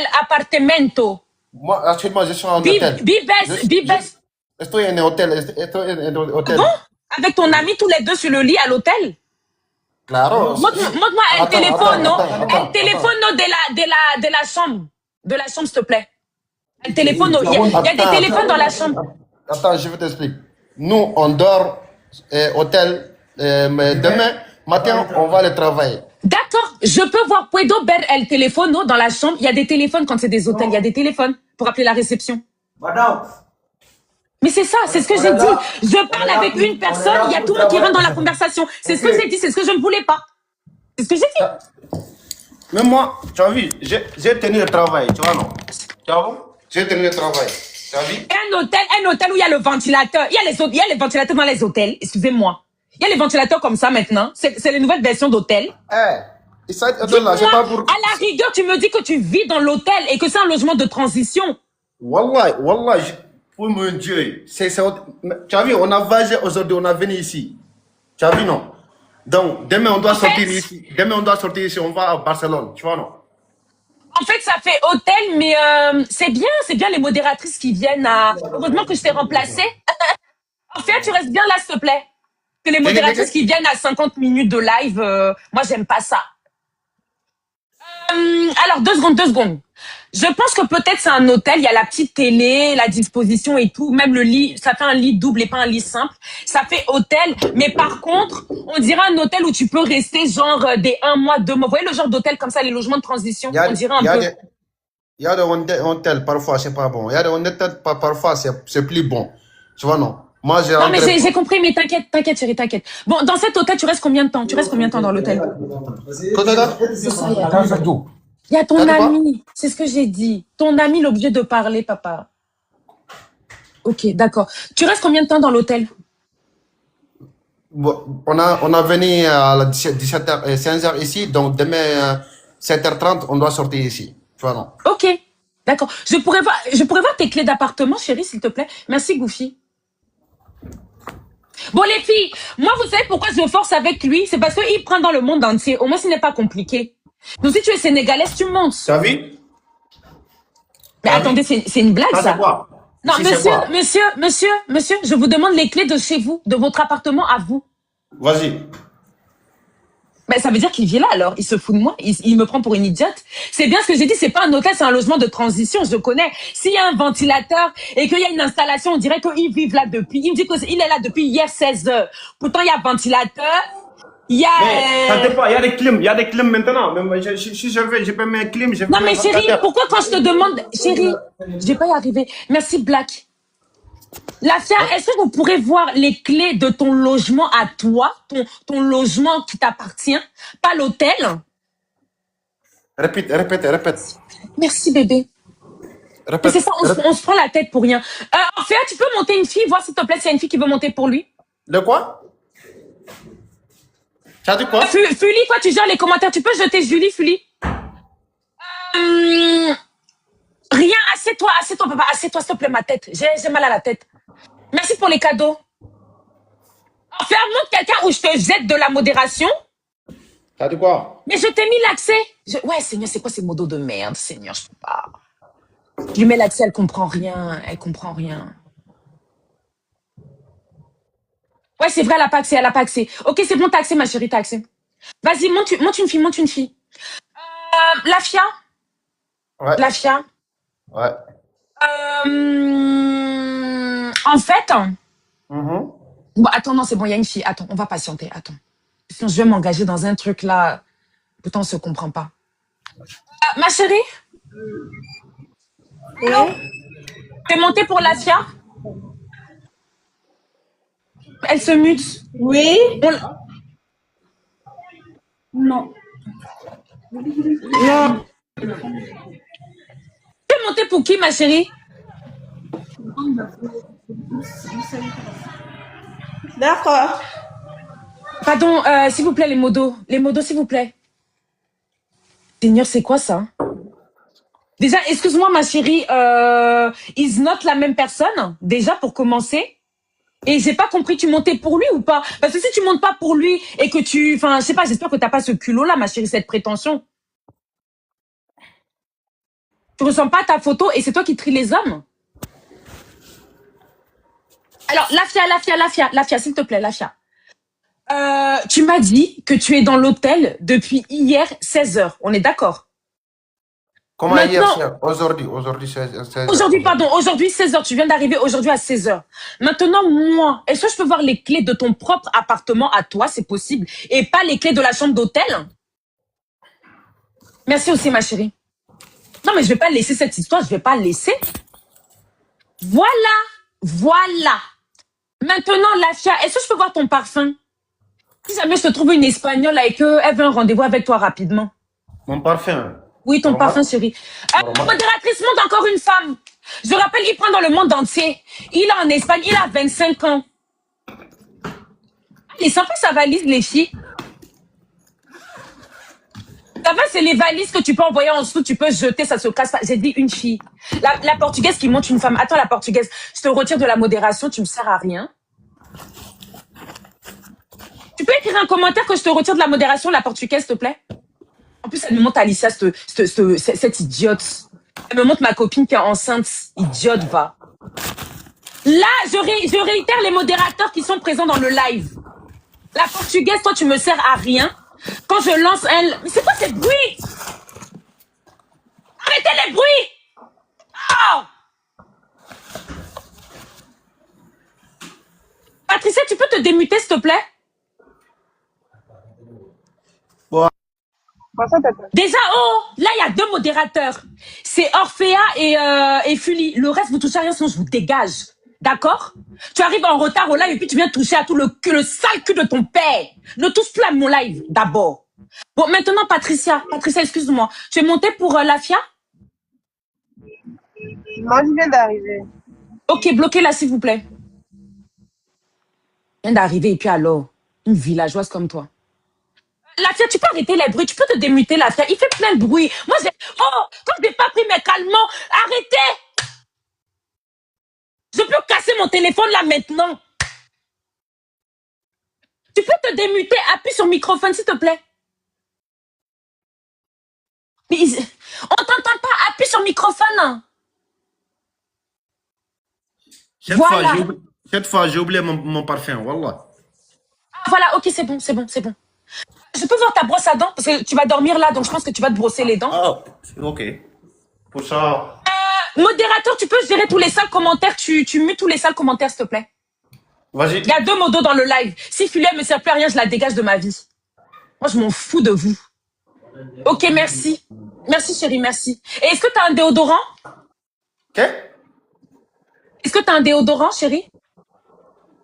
el apartamento. Moi, actuellement, je suis en hôtel. Vives. Estoy en hôtel. Estoy en hôtel. Bon? Avec ton ami tous les deux sur le lit à l'hôtel? Claro. Montre-moi el teléfono. El teléfono de la chambre. De la chambre, s'il te plaît. El teléfono. Il y a des téléphones dans la chambre. Attends, je vais t'expliquer. Nous, on dort hôtel, mais demain matin, on va aller travailler. D'accord, je peux voir puedo ver el teléfono dans la chambre. Il y a des téléphones quand c'est des hôtels. Il y a des téléphones pour appeler la réception. Madame. Mais c'est ça, c'est ce que j'ai dit. Je parle avec une personne, il y a tout le monde qui rentre dans la conversation. C'est ce que j'ai dit, c'est ce que je ne voulais pas. C'est ce que j'ai dit. Mais moi, tu as vu, j'ai tenu le travail, tu vois, non? Tu vois, j'ai tenu le travail. Tu as vu? Un hôtel où il y a le ventilateur. Il y a les ventilateurs dans les hôtels, excusez-moi. Il y a les ventilateurs comme ça maintenant. C'est les nouvelles versions d'hôtel. Et ça, là, j'ai pas pour... À la rigueur, tu me dis que tu vis dans l'hôtel et que c'est un logement de transition. Wallah, pour mon Dieu, tu as vu, on a voyagé aujourd'hui, on a venu ici. Tu as vu, non? Donc, demain, on doit sortir ici. Demain, on doit sortir ici, on va à Barcelone, tu vois, non? En fait, ça fait hôtel, mais c'est bien les modératrices qui viennent à... Heureusement que je t'ai remplacée. En fait, tu restes bien là, s'il te plaît. Que les modératrices qui viennent à 50 minutes de live, moi, j'aime pas ça. Alors, deux secondes. Je pense que peut-être c'est un hôtel, il y a la petite télé, la disposition et tout, même le lit, ça fait un lit double et pas un lit simple. Ça fait hôtel, mais par contre, on dirait un hôtel où tu peux rester genre des 1 mois, 2 mois. Vous voyez le genre d'hôtel comme ça, les logements de transition, on dirait un peu... Il y a des hôtels, parfois, c'est pas bon. Il y a des hôtels, parfois, c'est plus bon. Tu vois, non? Moi, non, mais j'ai compris, mais t'inquiète, chérie, t'inquiète. Bon, dans cet hôtel, tu restes combien de temps? Tu restes combien de temps dans l'hôtel? Il y a ton ami, c'est ce que j'ai dit. Ton ami, il est obligé de parler, papa. Ok, d'accord. Tu restes combien de temps dans l'hôtel? On a venu à 17h, 15h ici, donc demain, 7h30, on doit sortir ici. Tu vois, non? Ok, d'accord. Je pourrais voir tes clés d'appartement, chérie, s'il te plaît. Merci, Goofy. Bon, les filles, moi, vous savez pourquoi je force avec lui? C'est parce qu'il prend dans le monde entier. Au moins, ce n'est pas compliqué. Donc, si tu es sénégalaise, tu montes. T'as vu? Mais attendez, c'est une blague, ça? Quoi? Non, monsieur, je vous demande les clés de chez vous, de votre appartement à vous. Vas-y. Ben, ça veut dire qu'il vit là, alors. Il se fout de moi. Il me prend pour une idiote. C'est bien ce que j'ai dit. C'est pas un hôtel, c'est un logement de transition. Je connais. S'il y a un ventilateur et qu'il y a une installation, on dirait qu'ils vivent là depuis. Il me dit qu'il est là depuis hier 16 heures. Pourtant, il y a un ventilateur. Il y a... Mais ça dépend. Il y a des clims maintenant. Mais si je peux mettre un clim, je vais... Non, mais chérie, pourquoi quand je te demande... Chérie, je vais pas y arriver. Merci, Black. Lafia, est-ce que vous pourrez voir les clés de ton logement à toi, ton logement qui t'appartient, pas l'hôtel? Répète. Merci, bébé. C'est ça, on se prend la tête pour rien. En fait, tu peux monter une fille, voir s'il te plaît s'il y a une fille qui veut monter pour lui. De quoi? Tu as dit quoi? Fuli, toi, tu gères les commentaires. Tu peux jeter Julie, Fuli. Rien, assieds-toi, papa. Assieds-toi, s'il te plaît, ma tête. J'ai mal à la tête. Merci pour les cadeaux. Enfin, montre quelqu'un où je te jette de la modération. Tu as dit quoi? Mais je t'ai mis l'accès. Ouais, Seigneur, c'est quoi ces modos de merde, Seigneur, je peux pas. Je lui mets l'accès, elle comprend rien. Ouais, c'est vrai, elle a pas accès. Ok, c'est bon, t'as accès, ma chérie, t'as accès. Vas-y, monte une fille. Lafia? Ouais. Lafia? Ouais. En fait... Bon, attends, non, c'est bon, il y a une fille. Attends, on va patienter, attends. Sinon, je vais m'engager dans un truc, là. Pourtant, on se comprend pas. Ma chérie? Allô? T'es montée pour Lafia? Elle se mute. Oui. Non. T'es montée pour qui, ma chérie? D'accord. Pardon, s'il vous plaît, les modos. Les modos, s'il vous plaît. Seigneur, c'est quoi ça? Déjà, excuse-moi, ma chérie, is not la même personne, déjà, pour commencer. Et j'ai pas compris, tu montais pour lui ou pas? Parce que si tu montes pas pour lui et que tu... Enfin, je sais pas, j'espère que t'as pas ce culot-là, ma chérie, cette prétention. Tu Tu ressembles pas à ta photo et c'est toi qui tries les hommes. Alors, Lafia, s'il te plaît, Lafia. Tu m'as dit que tu es dans l'hôtel depuis hier 16h. On est d'accord? Comment hier, Maintenant, cher? Aujourd'hui, 16 aujourd'hui, heures. pardon, aujourd'hui 16h. Tu viens d'arriver aujourd'hui à 16h. Maintenant, moi, est-ce que je peux voir les clés de ton propre appartement à toi, c'est possible, et pas les clés de la chambre d'hôtel? Merci aussi, ma chérie. Non, mais je vais pas laisser cette histoire, je vais pas laisser. Voilà, voilà. Maintenant, Lafia, est-ce que je peux voir ton parfum? Si jamais je te trouve une Espagnole et qu'elle veut un rendez-vous avec toi rapidement. Mon parfum. Oui, ton Normal. parfum, chérie. Normal. Modératrice, monte encore une femme. Je rappelle, il prend dans le monde entier. Il est en Espagne, il a 25 ans. Il sent pas sa valise, les filles. Ça va, c'est les valises que tu peux envoyer en dessous, tu peux jeter, ça se casse pas. J'ai dit une fille. La portugaise qui monte une femme. Attends, la portugaise, je te retire de la modération, tu me sers à rien. Tu peux écrire un commentaire que je te retire de la modération, la portugaise, s'il te plaît? En plus, elle me montre Alicia, cette idiote. Elle me montre ma copine qui est enceinte. Idiote, va. Là, je réitère les modérateurs qui sont présents dans le live. La portugaise, toi, tu me sers à rien. Quand je lance un... Mais c'est quoi ces bruits? Arrêtez les bruits! Oh! Patricia, tu peux te démuter, s'il te plaît? Bon, Déjà, oh, là, il y a 2 modérateurs. C'est Orphea et Fully. Le reste, vous touchez à rien, sinon je vous dégage. D'accord? Tu arrives en retard au live et puis tu viens toucher à tout le sale cul de ton père. Ne touche plus à mon live, d'abord. Bon, maintenant, Patricia, excuse-moi. Tu es montée pour Lafia? Non, je viens d'arriver. Ok, bloquez-la, s'il vous plaît. Je viens d'arriver et puis alors, une villageoise comme toi. Lafia, tu peux arrêter les bruits, tu peux te démuter, Lafia. Il fait plein de bruit. Moi, quand je n'ai pas pris mes calmants, arrêtez! Je peux casser mon téléphone là maintenant. Tu peux te démuter, appuie sur le microphone, s'il te plaît. Mais on t'entend pas, appuie sur le microphone. Voilà. Cette fois, j'ai oublié mon parfum, wallah. Ah, voilà, ok, c'est bon. Je peux voir ta brosse à dents parce que tu vas dormir là, donc je pense que tu vas te brosser les dents. Ah, ok. Pour ça. Modérateur, tu peux gérer tous les sales commentaires, tu mutes tous les sales commentaires, s'il te plaît. Vas-y. Il y a 2 modos dans le live. Si Fulia me sert plus à rien, je la dégage de ma vie. Moi, je m'en fous de vous. Ok, merci. Merci, chérie, merci. Et est-ce que tu as un déodorant? Est-ce que tu as un déodorant, chérie?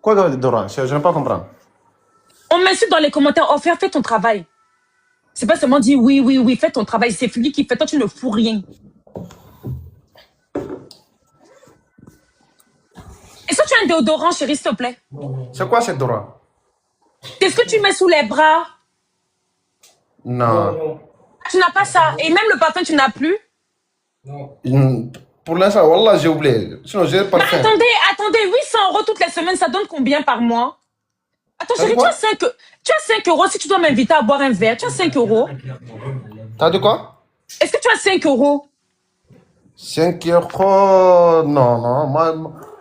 Quoi de déodorant? Je ne pas comprendre. On m'insulte dans les commentaires. Oh, fais ton travail. C'est pas seulement dire oui, fais ton travail. C'est Fulia qui fait. Toi, tu ne fous rien. Est-ce que tu as un déodorant, chérie, s'il te plaît? C'est quoi ce déodorant? Qu'est-ce que tu mets sous les bras? Non. Tu n'as pas ça. Et même le parfum, tu n'as plus? Pour l'instant, wallah, j'ai oublié. Sinon, j'ai le Mais parfum. attendez, 800 € toutes les semaines, ça donne combien par mois? Attends, chérie, tu as 5 € si tu dois m'inviter à boire un verre. Tu as 5 €. T'as dit quoi? Est-ce que tu as 5 €? 5 euros. Non.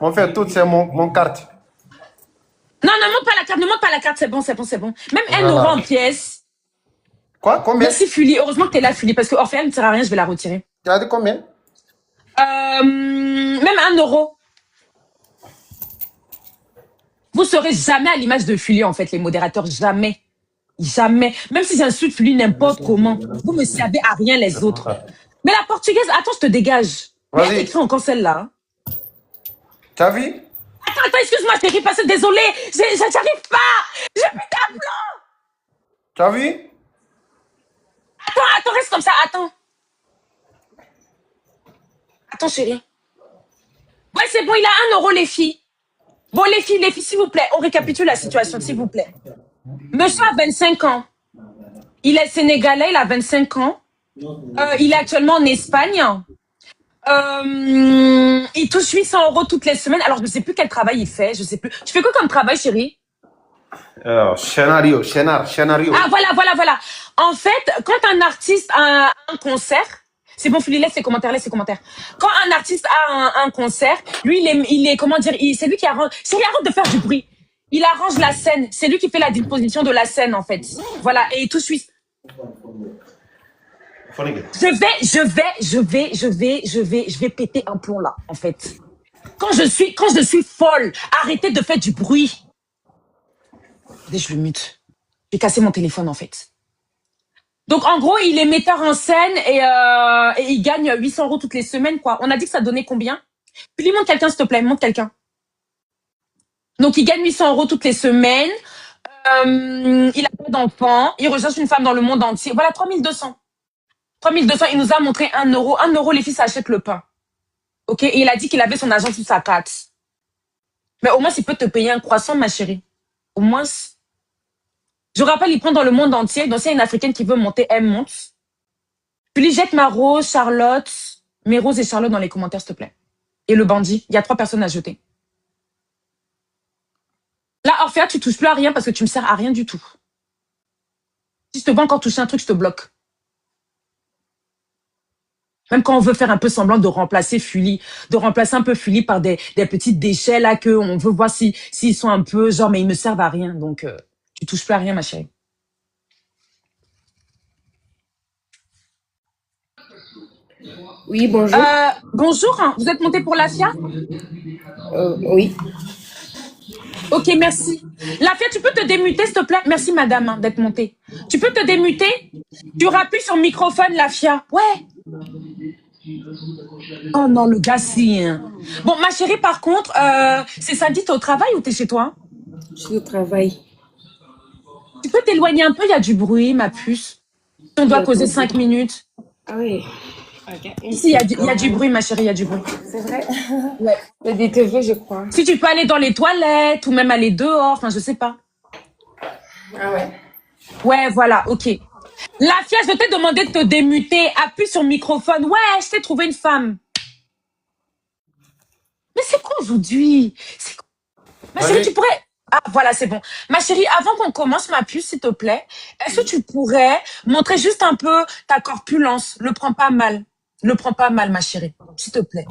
Moi, fait tout, c'est mon carte. Non, ne monte pas la carte, c'est bon. Même 1 Voilà. € en pièces. Quoi? Combien? Merci, Fully. Heureusement que tu es là, Fully, parce que Orphéa ne sert à rien, je vais la retirer. Tu as dit combien? Même 1 €. Vous serez jamais à l'image de Fully, en fait, les modérateurs. Jamais. Même si j'insulte Fully n'importe comment, vous me servez à rien, les autres. Mais la portugaise, attends, je te dégage. Vas-y. Elle écrit encore celle-là. Tu as vu? Attends, excuse-moi, chérie, parce que désolée, j'arrive pas. J'ai plus d'aplomb. Tu as vu? Attends, reste comme ça, attends. Attends, chérie. Ouais, c'est bon, il a 1 €, les filles. Bon, les filles, s'il vous plaît, on récapitule la situation, s'il vous plaît. Monsieur a 25 ans. Il est sénégalais, il a 25 ans. Il est actuellement en Espagne. Il touche 800 € toutes les semaines. Alors, je ne sais plus quel travail il fait, je sais plus. Tu fais quoi comme travail, chérie? Scénario. Ah, voilà. En fait, quand un artiste a un concert, C'est bon, Philly, laisse les commentaires, laisse les commentaires. Quand un artiste a un concert, lui, il est comment dire, c'est lui qui arrange. C'est lui arrête de faire du bruit. Il arrange la scène. C'est lui qui fait la disposition de la scène, en fait. Voilà. Et tout suit. Je vais péter un plomb là, en fait. Quand je suis folle, arrêtez de faire du bruit. Dès je le mute. J'ai cassé mon téléphone, en fait. Donc, en gros, il est metteur en scène et il gagne 800 € toutes les semaines, quoi. On a dit que ça donnait combien? Puis lui, montre quelqu'un, s'il te plaît, montre quelqu'un. Donc, il gagne 800 € toutes les semaines. Il a pas d'enfant. Il recherche une femme dans le monde entier. Voilà, 3200. 3200, il nous a montré 1 euro. 1 euro, les filles s'achètent le pain. OK? Et il a dit qu'il avait son argent sous sa carte. Mais au moins, il peut te payer un croissant, ma chérie. Au moins. Je rappelle, il prend dans le monde entier. Donc, s'il y a une Africaine qui veut monter, elle monte. Puis, jette ma Rose, Charlotte, mes Rose et Charlotte dans les commentaires, s'il te plaît. Et le bandit. Il y a 3 personnes à jeter. Là, Orphea, tu touches plus à rien parce que tu me sers à rien du tout. Si je te vois encore toucher un truc, je te bloque. Même quand on veut faire un peu semblant de remplacer Fully, de remplacer un peu Fully par des petits déchets là que on veut voir s'ils sont un peu genre mais ils me servent à rien. Donc tu touches plus à rien, ma chérie. Oui, bonjour. Bonjour, hein. Vous êtes monté pour Lafia? Oui. Ok, merci. Lafia, tu peux te démuter, s'il te plaît? Merci, madame, hein, d'être montée. Tu peux te démuter? Tu rappuies sur le microphone, Lafia. Ouais. Oh non, le gars, si. Hein. Bon, ma chérie, par contre, c'est samedi, t'es au travail ou t'es chez toi? Je suis au travail. Tu peux t'éloigner un peu, il y a du bruit, ma puce. On doit causer 5 minutes. Ah oui. Okay. Ici, il y a du bruit, ma chérie, il y a du bruit. C'est vrai? Ouais. Il y a des TV, je crois. Si tu peux aller dans les toilettes ou même aller dehors, enfin, je sais pas. Ah ouais. Ouais, voilà, ok. Lafia, je t'ai demandé de te démuter. Appuie sur le microphone. Ouais, je t'ai trouvé une femme. Mais c'est quoi aujourd'hui? C'est quoi? Ma chérie, tu pourrais... Ah, voilà, c'est bon. Ma chérie, avant qu'on commence, ma puce, s'il te plaît, est-ce que tu pourrais montrer juste un peu ta corpulence? Le prends pas mal. Le prends pas mal, ma chérie. S'il te plaît.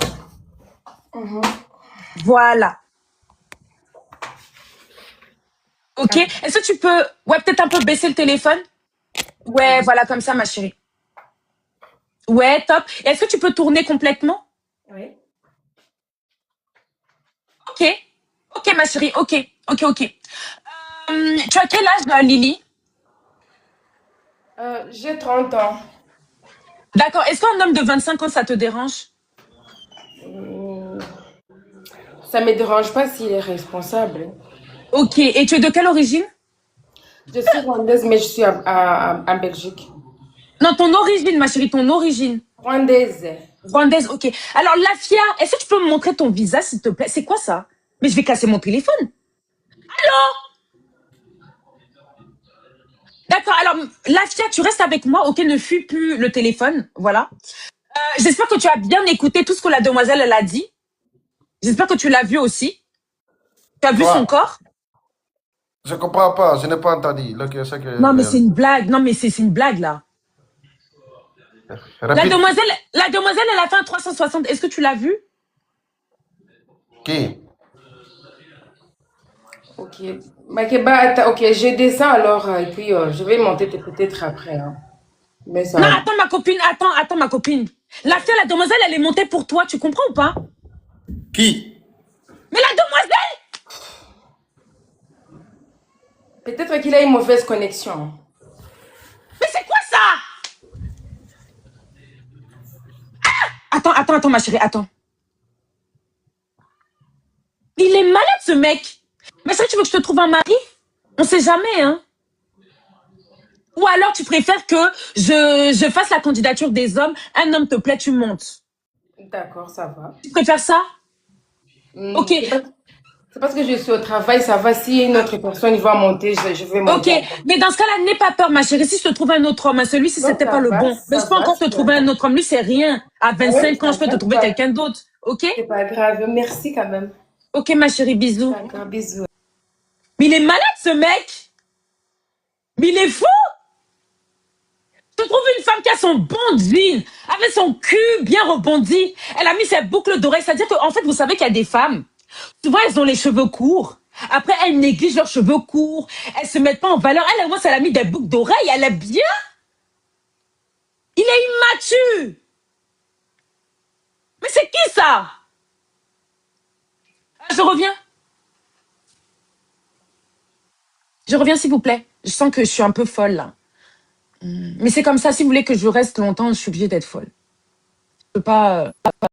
Voilà. Ok? Est-ce que tu peux... Ouais, peut-être un peu baisser le téléphone? Ouais, voilà, comme ça, ma chérie. Ouais, top. Et est-ce que tu peux tourner complètement? Oui. Ok. Ok, ma chérie. Ok. Ok, ok. Tu as quel âge, Lily? J'ai 30 ans. D'accord. Est-ce qu'un homme de 25 ans, ça te dérange? Ça me dérange pas s'il est responsable. Ok. Et tu es de quelle origine? Je suis rwandaise, mais je suis en Belgique. Non, ton origine, ma chérie, ton origine. Rwandaise. Rwandaise, ok. Alors, Lafia, est-ce que tu peux me montrer ton visage, s'il te plaît? C'est quoi ça? Mais je vais casser mon téléphone. Allô? D'accord, alors, Lafia, tu restes avec moi, ok? Ne fuis plus le téléphone, voilà. J'espère que tu as bien écouté tout ce que la demoiselle, elle a dit. J'espère que tu l'as vu aussi. Tu as vu son corps? Je comprends pas, je n'ai pas entendu. Non, mais c'est une blague. Non, mais c'est une blague, là. La demoiselle, elle a fait un 360. Est-ce que tu l'as vu? Qui? Ok. Makeba, ok, je descends alors et puis je vais monter peut-être après. Hein. Mais ça... Non, attends, ma copine. Attends, ma copine. La demoiselle, elle est montée pour toi. Tu comprends ou pas? Qui? Mais la demoiselle! Peut-être qu'il a une mauvaise connexion. Mais c'est quoi ça? Ah! Attends, ma chérie, attends. Il est malade, ce mec. Mais ça, tu veux que je te trouve un mari? On sait jamais, hein. Ou alors, tu préfères que je fasse la candidature des hommes. Un homme te plaît, tu montes. D'accord, ça va. Tu préfères ça? Ok. C'est parce que je suis au travail, ça va. Si une autre personne va monter, je vais monter. Ok, mais dans ce cas-là, n'aie pas peur, ma chérie. Si je te trouve un autre homme, celui-ci, c'était pas le bon. Mais je peux encore te trouver un autre homme. Lui, c'est rien. À 25 ans, je peux te trouver quelqu'un d'autre. Ok? C'est pas grave. Merci quand même. Ok, ma chérie, bisous. D'accord, bisous. Mais il est malade, ce mec. Mais il est fou. Je trouve une femme qui a son bon jean, avec son cul bien rebondi. Elle a mis ses boucles d'oreilles. C'est-à-dire qu'en fait, vous savez qu'il y a des femmes, souvent, elles ont les cheveux courts. Après, elles négligent leurs cheveux courts. Elles se mettent pas en valeur. Elle, au moins, elle a mis des boucles d'oreilles. Elle est bien. Il est immature. Mais c'est qui ça? Je reviens. Je reviens, s'il vous plaît. Je sens que je suis un peu folle, là. Mais c'est comme ça. Si vous voulez que je reste longtemps, je suis obligée d'être folle. Je peux pas...